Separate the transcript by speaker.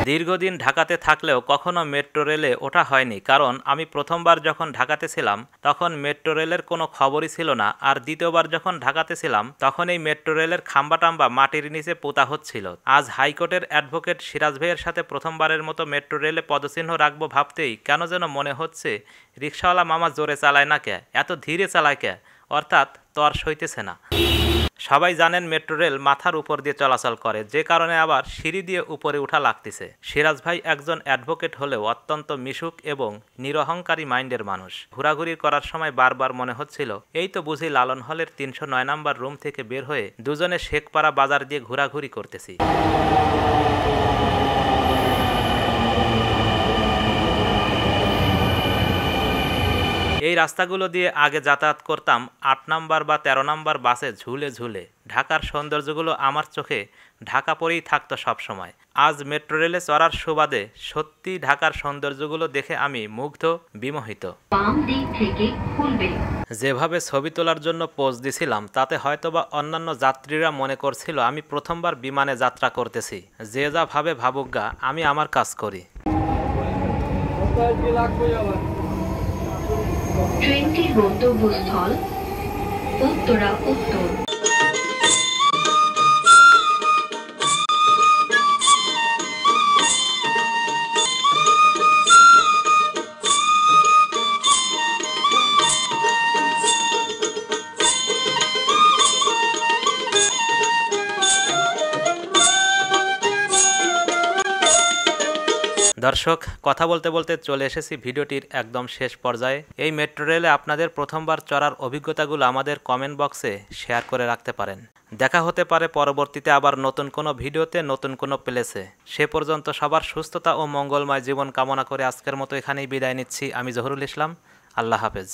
Speaker 1: দীর্ঘদিন ঢাকাতে থাকলেও কখনো মেট্রো রেলে ওঠা হয়নি, কারণ আমি প্রথমবার যখন ঢাকাতে ছিলাম তখন মেট্রো রেলের কোনো খবরই ছিল না, আর দ্বিতীয়বার যখন ঢাকাতে ছিলাম তখন এই মেট্রো রেলের খাম্বা টাম্বা মাটির নিচে পোতা হচ্ছিল। আজ হাইকোর্টের অ্যাডভোকেট সিরাজ ভাইয়ের সাথে প্রথমবারের মতো মেট্রো রেলে পদচিহ্ন রাখবো ভাবতেই কেন যেন মনে হচ্ছে রিকশাওয়ালা মামা জোরে চালায় না কে, এত ধীরে চালায় কে, অর্থাৎ তর সইতেছে না। সবাই জানেন মেট্রো রেল মাথার উপর দিয়ে চলাচল করে, যে কারণে আবার সিঁড়ি দিয়ে উপরে উঠা লাগতেছে। সিরাজ ভাই একজন অ্যাডভোকেট হলেও অত্যন্ত মিশুক এবং নিরহংকারী মাইন্ডের মানুষ। ঘোরাঘুরি করার সময় বারবার মনে হচ্ছিল এই তো বুঝি লালন হলের 309 নম্বর রুম থেকে বের হয়ে দুজনে শেখপাড়া বাজার দিয়ে ঘোরাঘুরি করতেছি। এই রাস্তাগুলো দিয়ে আগে যাতায়াত করতাম 8 নম্বর বা 13 নম্বর বাসে ঝুলে ঝুলে। ঢাকার সৌন্দর্যগুলো আমার চোখে ঢাকা পরেই থাকতো সবসময়। আজ মেট্রো রেলে চড়ার সুবাদে সত্যি ঢাকার সৌন্দর্যগুলো দেখে আমি মুগ্ধ, বিমোহিত। যেভাবে ছবি তোলার জন্য পোজ দিছিলাম তাতে হয়তোবা অন্যান্য যাত্রীরা মনে করছিল আমি প্রথমবার বিমানে যাত্রা করতেছি। যে যা ভাবে ভাবুকগা, আমি আমার কাজ করি।
Speaker 2: ট্রেনটির গন্তব্যস্থল উত্তরা উত্তর।
Speaker 1: দর্শক, কথা বলতে বলতে চলে এসেছি ভিডিওটির একদম শেষ পর্যায়ে। এই মেট্রো রেলে আপনাদের প্রথমবার চড়ার অভিজ্ঞতাগুলো আমাদের কমেন্ট বক্সে শেয়ার করে রাখতে পারেন। দেখা হতে পারে পরবর্তীতে আবার নতুন কোনো ভিডিওতে, নতুন কোনো প্লেসে। সে পর্যন্ত সবার সুস্থতা ও মঙ্গলময় জীবন কামনা করে আজকের মতো এখানেই বিদায় নিচ্ছি। আমি জহুরুল ইসলাম। আল্লাহ হাফেজ।